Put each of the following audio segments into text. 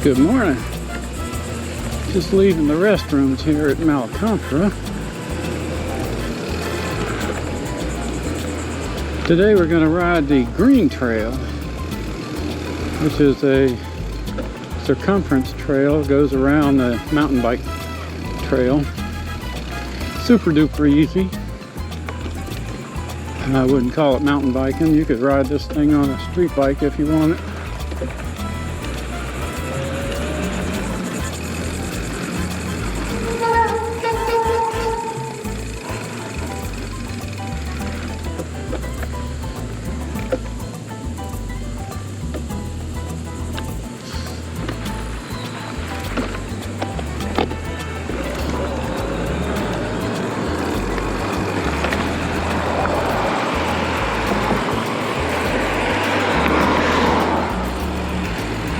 Good morning. Just leaving the restrooms here at Mala Compra. Today we're going to ride the Green Trail, which is a circumference trail. It goes around the mountain bike trail. Super duper easy. I wouldn't call it mountain biking. You could ride this thing on a street bike if you want it.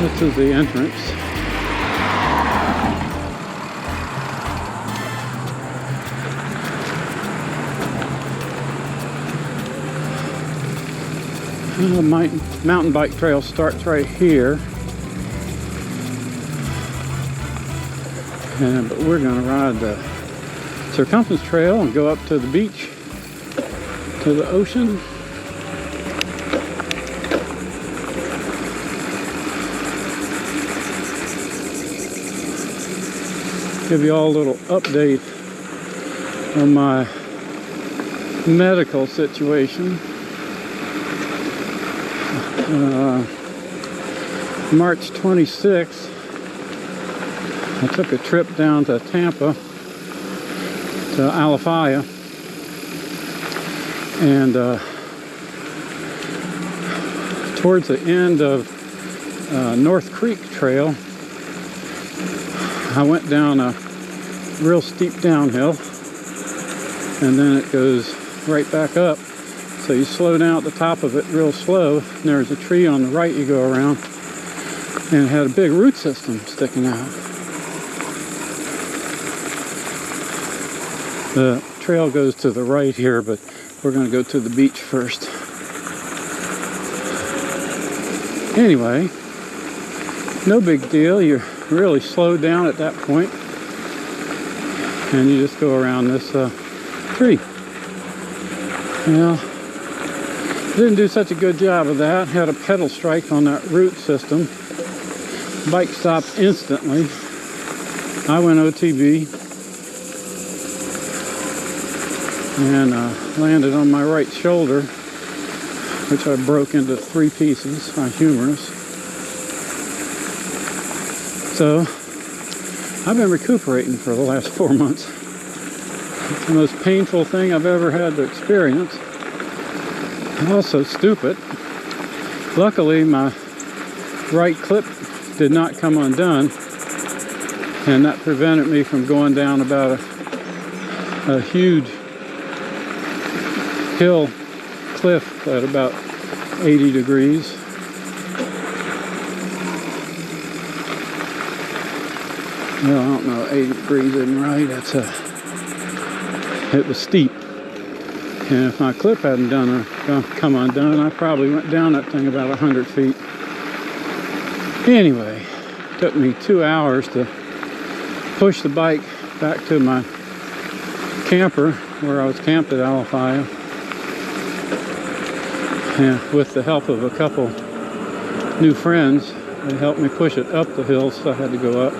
This is the entrance. The mountain bike trail starts right here. But we're going to ride the circumference trail and go up to the beach, to the ocean. Give you all a little update on my medical situation. March 26th, I took a trip down to Tampa, to Alafia, and towards the end of North Creek Trail, I went down a real steep downhill, and then it goes right back up. So you slow down at the top of it real slow, and there's a tree on the right you go around, and it had a big root system sticking out. The trail goes to the right here, but we're going to go to the beach first. Anyway, no big deal. You're really slow down at that point, and you just go around this tree. Well, didn't do such a good job of that. Had a pedal strike on that root system. Bike stopped instantly. I went OTB and landed on my right shoulder, which I broke into 3 pieces, my humerus. So I've been recuperating for the last 4 months. It's the most painful thing I've ever had to experience. Also stupid. Luckily, my right clip did not come undone, and that prevented me from going down about a huge hill cliff at about 80 degrees. Well, I don't know, 80 degrees isn't right. It was steep. And if my clip hadn't come undone, I probably went down that thing about 100 feet. Anyway, it took me 2 hours to push the bike back to my camper where I was camped at Alafia. And with the help of a couple new friends, they helped me push it up the hill, so I had to go up.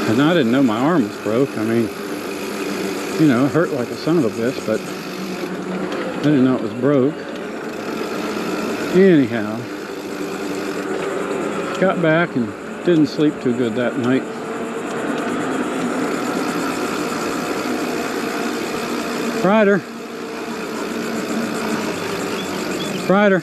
And I didn't know my arm was broke. I mean, you know, it hurt like a son of a bitch, but I didn't know it was broke. Anyhow, got back and didn't sleep too good that night. Ryder. Ryder.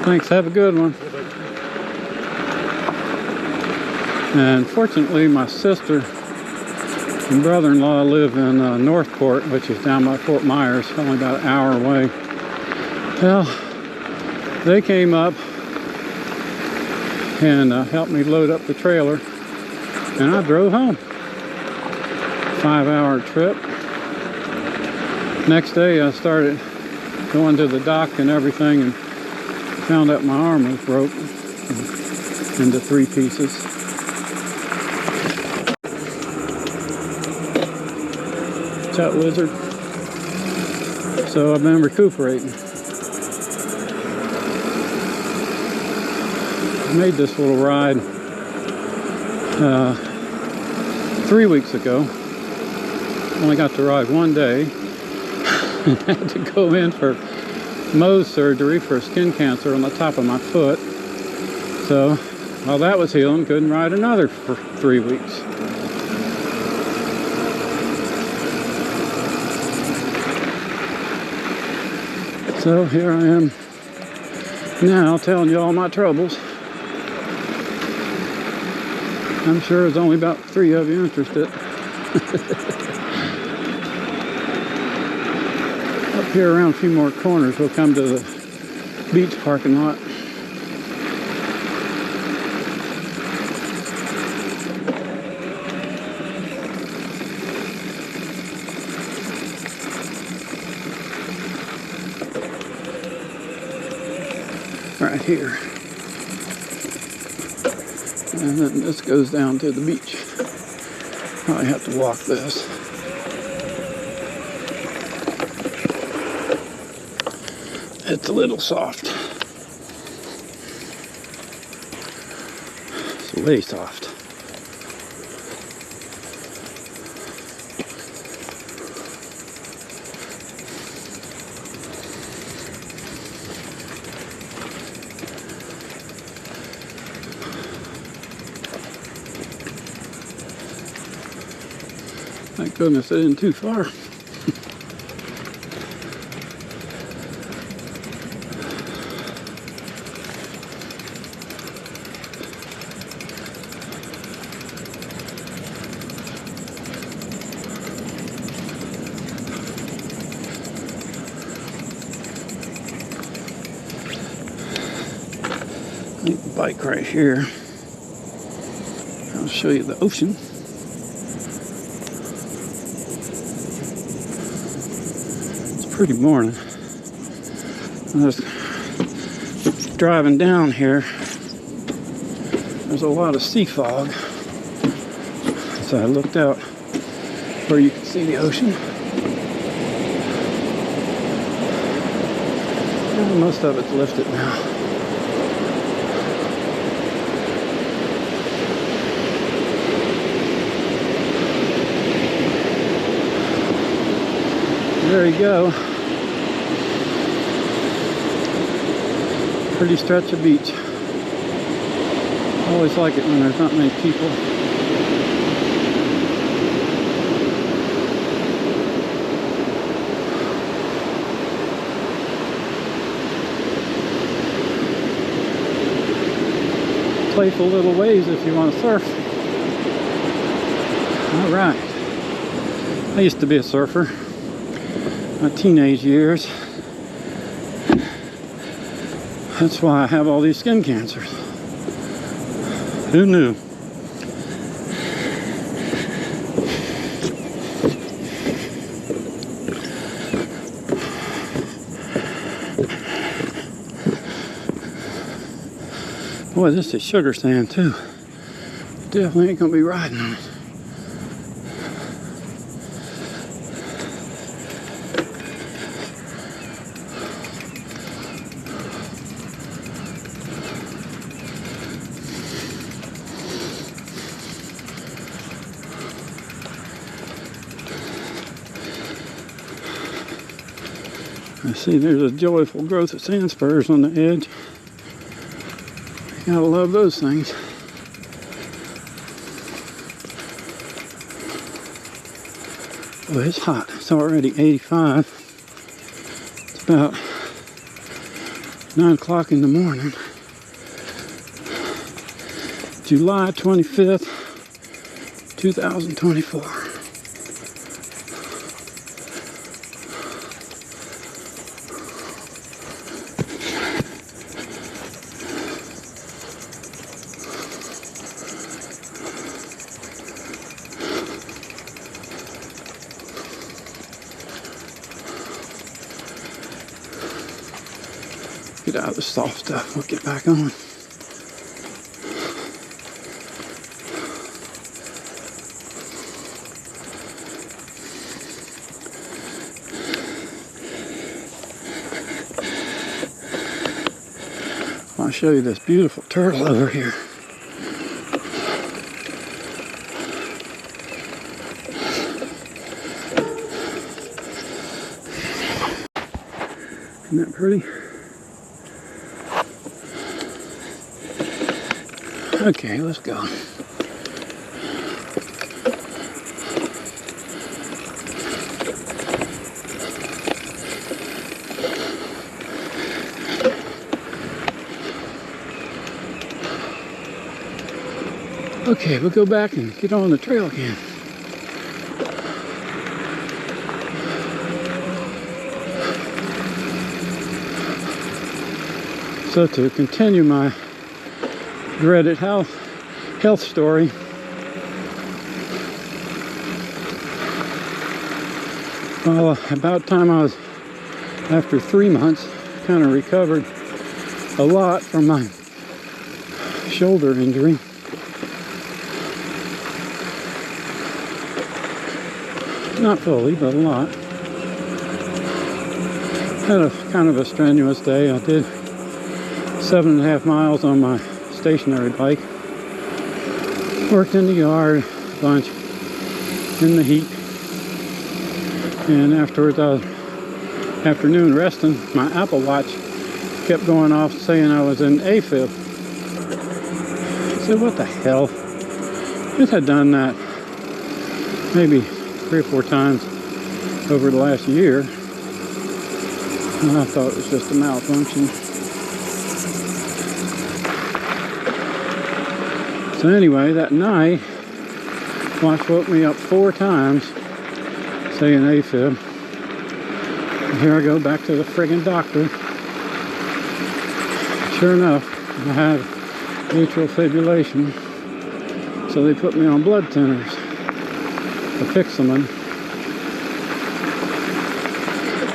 Thanks, have a good one. And fortunately, my sister and brother-in-law live in Northport, which is down by Fort Myers, only about an hour away. Well, they came up and helped me load up the trailer, and I drove home. 5-hour trip. Next day I started going to the dock and everything, and found out my arm was broke into 3 pieces. Chat wizard. So I've been recuperating. I made this little ride 3 weeks ago. Only got to ride 1 day. And had to go in for Mohs surgery for skin cancer on the top of my foot. So while that was healing, couldn't ride another for 3 weeks. So here I am now telling you all my troubles. I'm sure there's only about 3 of you interested. Up here around a few more corners, we'll come to the beach parking lot. Right here. And then this goes down to the beach. Probably have to walk this. It's a little soft. It's way soft. Thank goodness it isn't too far. Bike right here. I'll show you the ocean. It's a pretty morning. I was driving down here. There's a lot of sea fog. So I looked out where you can see the ocean. And most of it's lifted now. There you go. Pretty stretch of beach. I always like it when there's not many people. Playful little waves if you want to surf. All right. I used to be a surfer. My teenage years. That's why I have all these skin cancers. Who knew? Boy, this is sugar sand too. Definitely ain't gonna be riding on it. I see there's a joyful growth of sand spurs on the edge. Gotta love those things. Oh, it's hot. It's already 85. It's about 9 o'clock in the morning. July 25th, 2024. Get out of the soft stuff. We'll get back on. I'll show you this beautiful turtle over here. Isn't that pretty? Okay, let's go. Okay, we'll go back and get on the trail again. So to continue my dreaded health story, well, about time I was, after 3 months, kind of recovered a lot from my shoulder injury. Not fully, but a lot. Had a kind of a strenuous day. I did 7.5 miles on my stationary bike. Worked in the yard a bunch in the heat. And afterwards I was afternoon resting. My Apple Watch kept going off saying I was in AFib. I said, what the hell? It had done that maybe 3 or 4 times over the last year. And I thought it was just a malfunction. So anyway, that night, watch woke me up 4 times saying AFib. And here I go back to the friggin' doctor. Sure enough, I had atrial fibrillation. So they put me on blood thinners. Apixamin.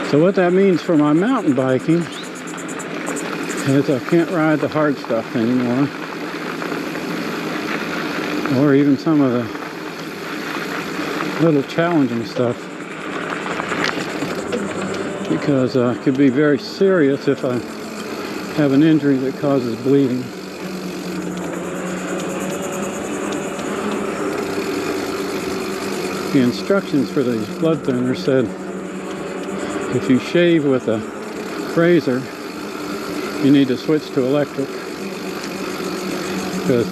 So what that means for my mountain biking is I can't ride the hard stuff anymore, or even some of the little challenging stuff, because it could be very serious if I have an injury that causes bleeding. The instructions for these blood thinners said if you shave with a razor, you need to switch to electric, because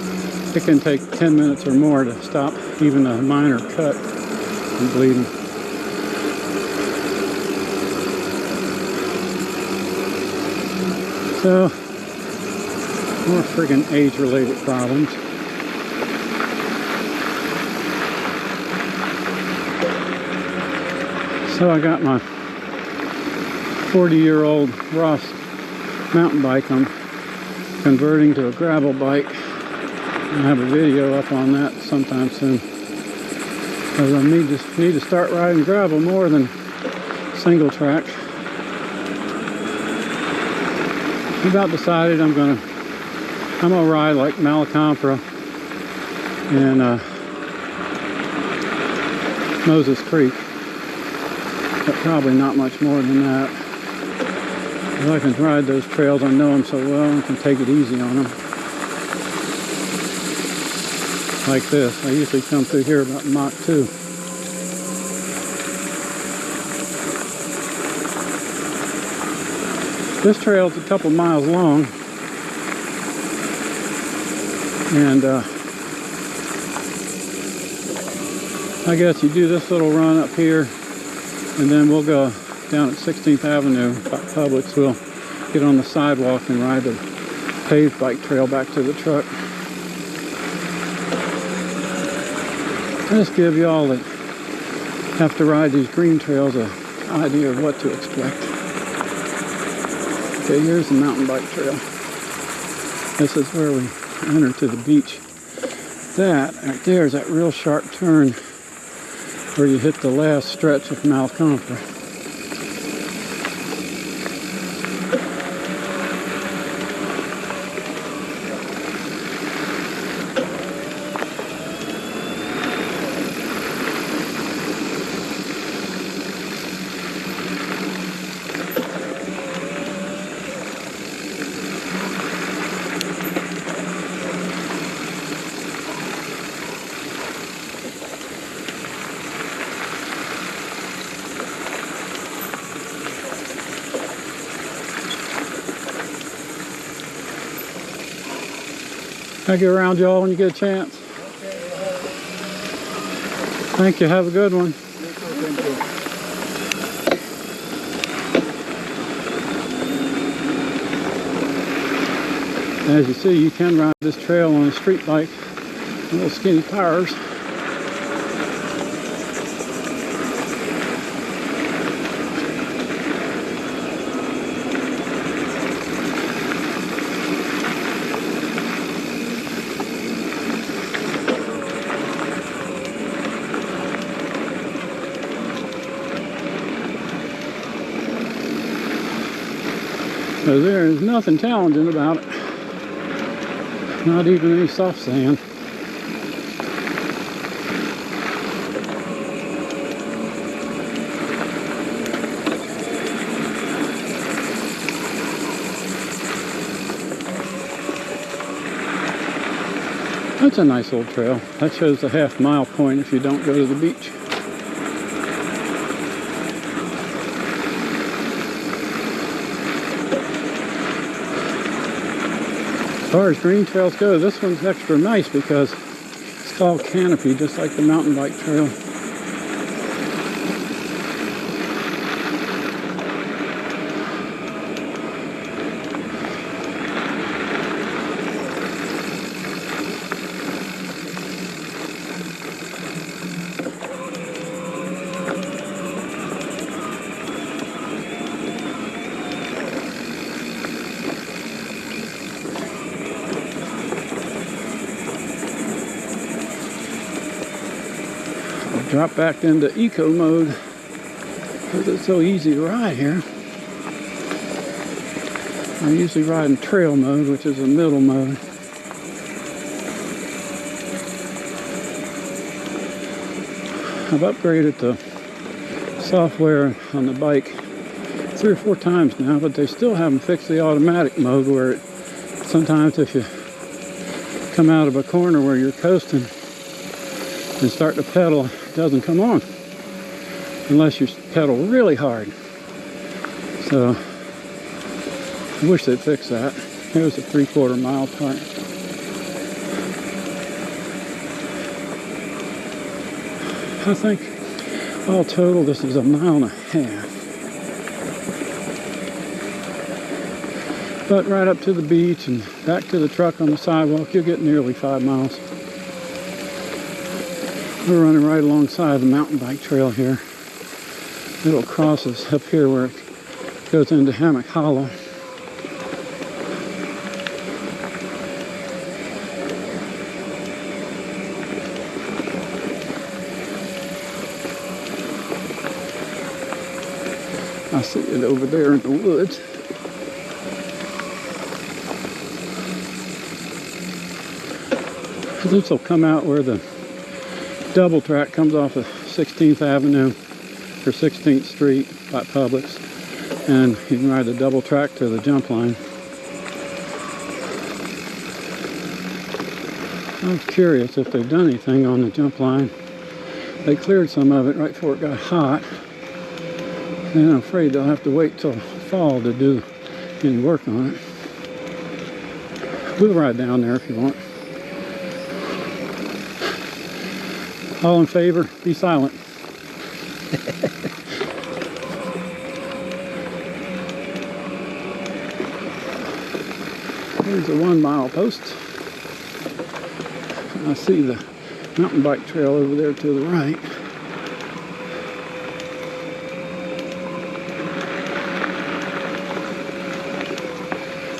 it can take 10 minutes or more to stop even a minor cut from bleeding. So, more friggin' age-related problems. So I got my 40-year-old Ross mountain bike I'm converting to a gravel bike. I'll have a video up on that sometime soon, because I need to start riding gravel more than single track. I about decided I'm gonna ride like Mala Compra and Moses Creek. But probably not much more than that. If I can ride those trails, I know them so well, and can take it easy on them. Like this. I usually come through here about Mach 2. This trail is a couple miles long, and I guess you do this little run up here, and then we'll go down at 16th Avenue by Publix. We'll get on the sidewalk and ride the paved bike trail back to the truck. I just give y'all that have to ride these green trails an idea of what to expect. Okay, here's the mountain bike trail. This is where we enter to the beach. That right there is that real sharp turn where you hit the last stretch of Mala Compra. I'll get around y'all when you get a chance. Thank you. Have a good one. Thank you. As you see, you can ride this trail on a street bike, little skinny tires. So there is nothing challenging about it. Not even any soft sand. That's a nice little trail. That shows the half-mile point if you don't go to the beach. As far as green trails go, this one's extra nice because it's all canopy, just like the mountain bike trail. Drop back into eco mode because it's so easy to ride here. I usually ride in trail mode, which is a middle mode. I've upgraded the software on the bike 3 or 4 times now, but they still haven't fixed the automatic mode where it sometimes if you come out of a corner where you're coasting and start to pedal, doesn't come on unless you pedal really hard. So I wish they'd fix that. Here's a 3/4 mile part. I think all total this is 1.5 miles. But right up to the beach and back to the truck on the sidewalk, you'll get nearly 5 miles. We're running right alongside the mountain bike trail here. It'll cross us up here where it goes into Hammock Hollow. I see it over there in the woods. This will come out where the double track comes off of 16th Avenue or 16th Street by Publix, and you can ride the double track to the jump line. I'm curious if they've done anything on the jump line. They cleared some of it right before it got hot, and I'm afraid they'll have to wait till fall to do any work on it. We'll ride down there if you want. All in favor, be silent. There's a 1 mile post. I see the mountain bike trail over there to the right.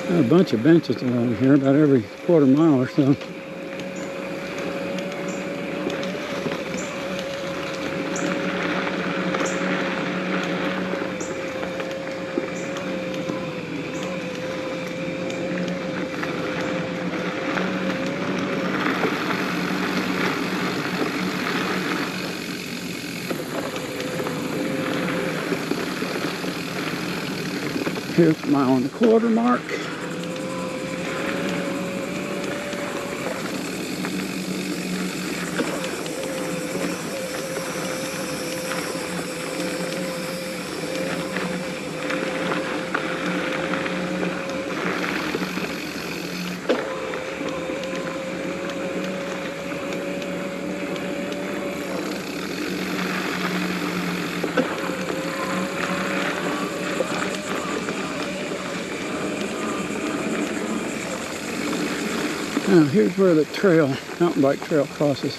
Got a bunch of benches along here, about every 1/4 mile or so. Here's the 1.25 mile mark. Now here's where the trail, mountain bike trail crosses.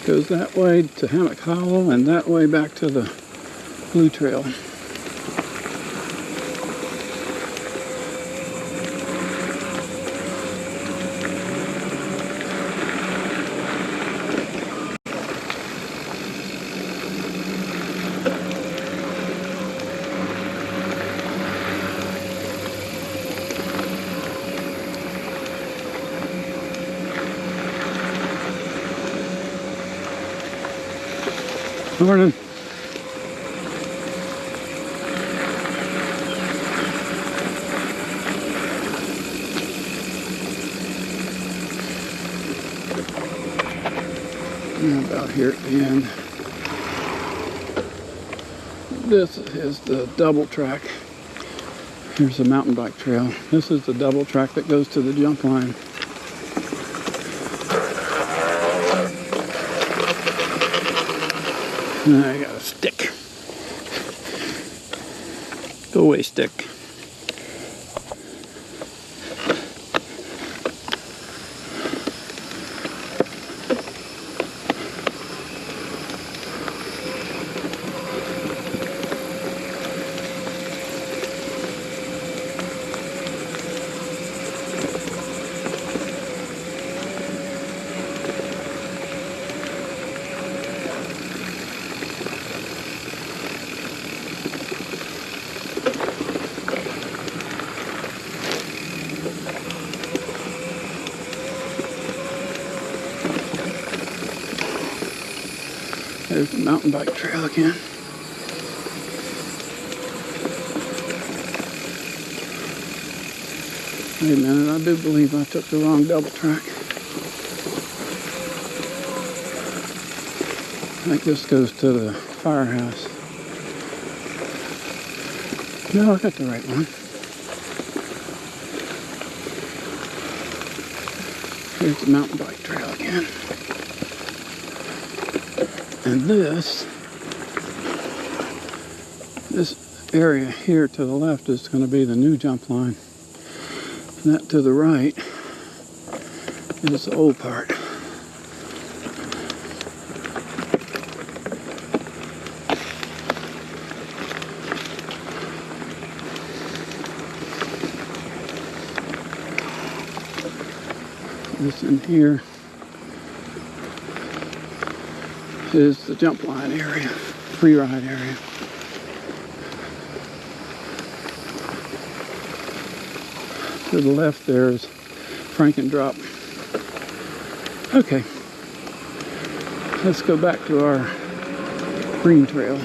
Goes that way to Hammock Hollow and that way back to the Blue Trail. Morning. And about here at the end. This is the double track. Here's the mountain bike trail. This is the double track that goes to the jump line. I got a stick. Go away, stick. There's the mountain bike trail again. Wait a minute, I do believe I took the wrong double track. I think this goes to the firehouse. No, I got the right one. Here's the mountain bike trail again. And this area here to the left is going to be the new jump line. And that to the right is the old part. This in here is the jump line area, free ride area. To the left there is Frank and Drop. Okay, let's go back to our green trail.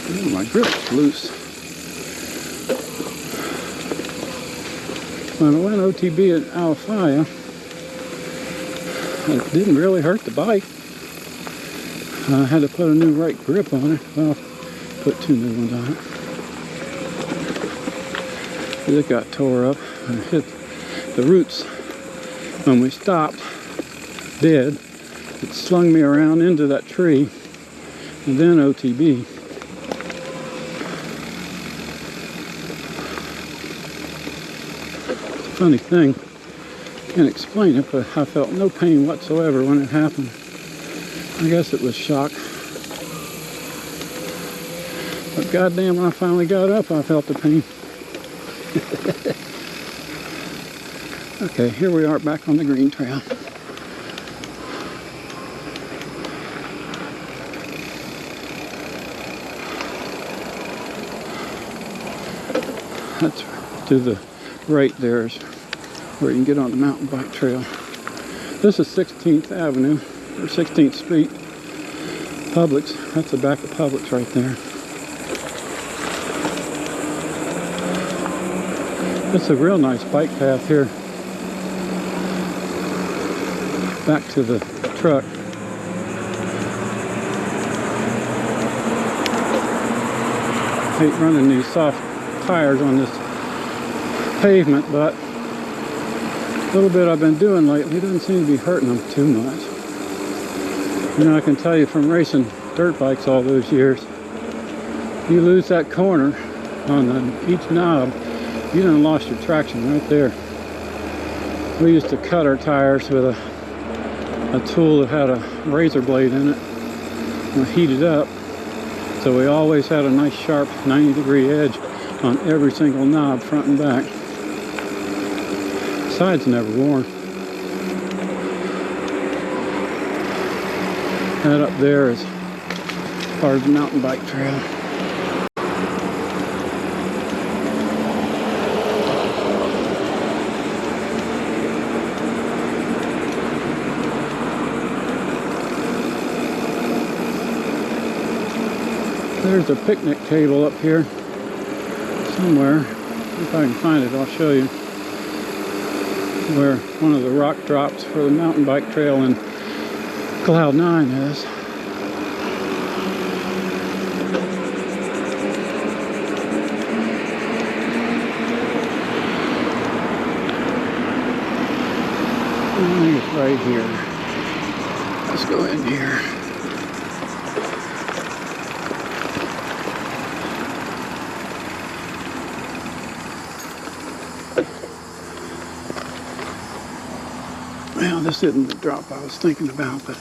Oh, my grip's loose. When I went OTB at Alafia, it didn't really hurt the bike. I had to put a new right grip on it. Well, put 2 new ones on it. It got tore up and hit the roots. When we stopped dead, it slung me around into that tree and then OTB. Funny thing, can't explain it, but I felt no pain whatsoever when it happened. I guess it was shock. But goddamn, when I finally got up, I felt the pain. Okay, here we are back on the green trail. That's to the right there is where you can get on the mountain bike trail. This is 16th Avenue, or 16th Street. Publix, that's the back of Publix right there. It's a real nice bike path here. Back to the truck. I hate running these soft tires on this pavement, but a little bit I've been doing lately doesn't seem to be hurting them too much. You know, I can tell you from racing dirt bikes all those years, you lose that corner on each knob, you done lost your traction right there. We used to cut our tires with a tool that had a razor blade in it and heated up, so we always had a nice sharp 90-degree edge on every single knob, front and back. Sides never worn. That up there is part of the mountain bike trail. There's a picnic table up here somewhere. If I can find it, I'll show you where one of the rock drops for the mountain bike trail in Cloud 9 is. I think it's right here. Let's go in here. Well, this isn't the drop I was thinking about, but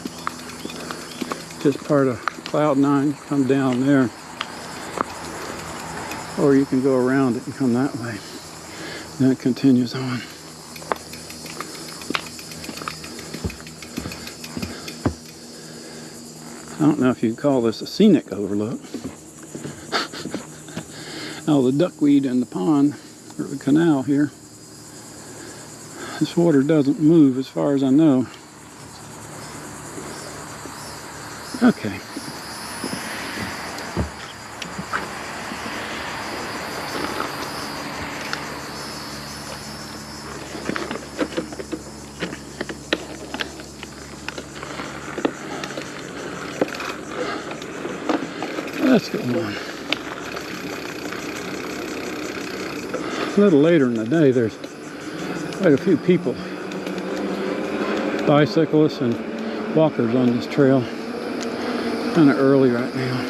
just part of Cloud 9. Come down there, or you can go around it and come that way. Then it continues on. I don't know if you'd call this a scenic overlook. All the duckweed in the pond, or the canal here. This water doesn't move as far as I know. Okay. Let's go on. A little later in the day, there's quite a few people, bicyclists and walkers on this trail. Kind of early right now.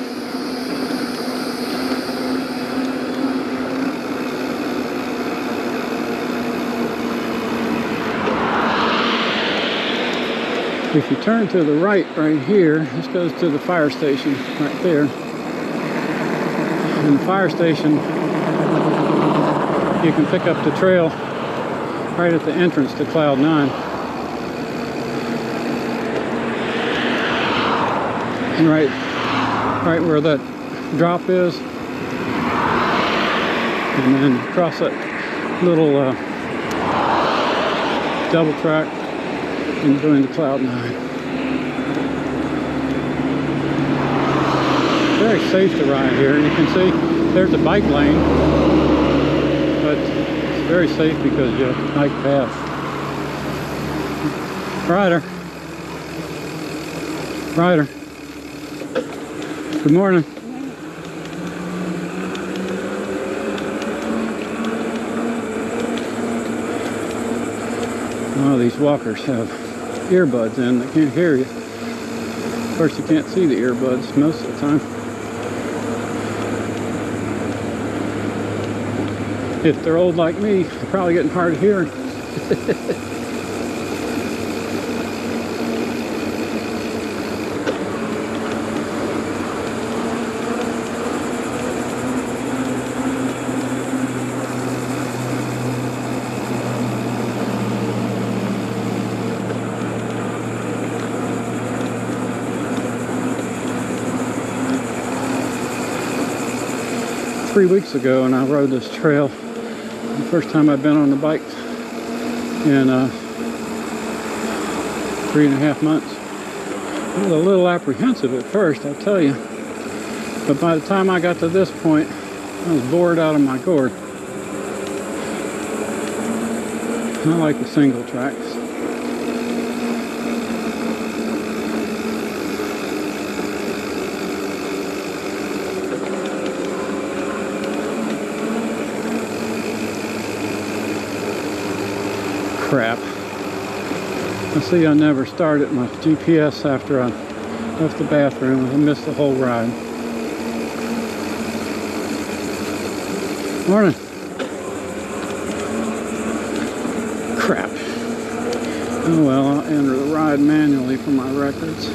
If you turn to the right here, this goes to the fire station right there. And the fire station, you can pick up the trail right at the entrance to Cloud 9. And right where that drop is. And then across that little double track and go into Cloud 9. Very safe to ride here. You can see there's a bike lane, but very safe because you have a bike path. Rider. Good morning. Oh, these walkers have earbuds in. They can't hear you. Of course, you can't see the earbuds most of the time. If they're old like me, they're probably getting hard of hearing. 3 weeks ago, and I rode this trail. The first time I've been on the bike in 3.5 months. I was a little apprehensive at first, I'll tell you. But by the time I got to this point, I was bored out of my gourd. I like the single tracks. Crap. I see I never started my GPS after I left the bathroom. I missed the whole ride. Morning. Crap. Oh well, I'll enter the ride manually for my records.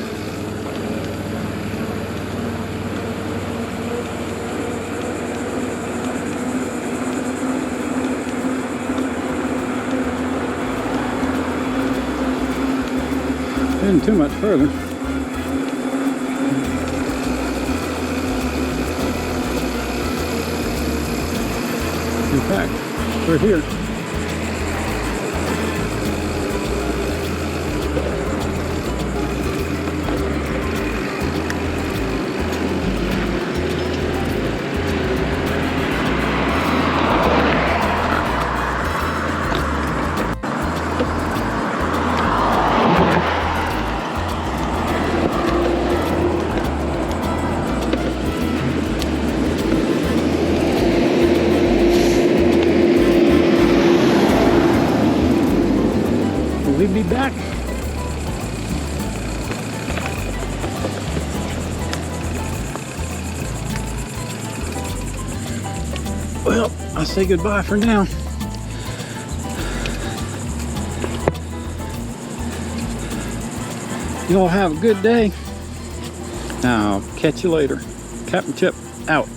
Too much further. In fact, we're here. We'll be back. Well, I'll say goodbye for now. You all have a good day. I'll catch you later. Captain Chip out.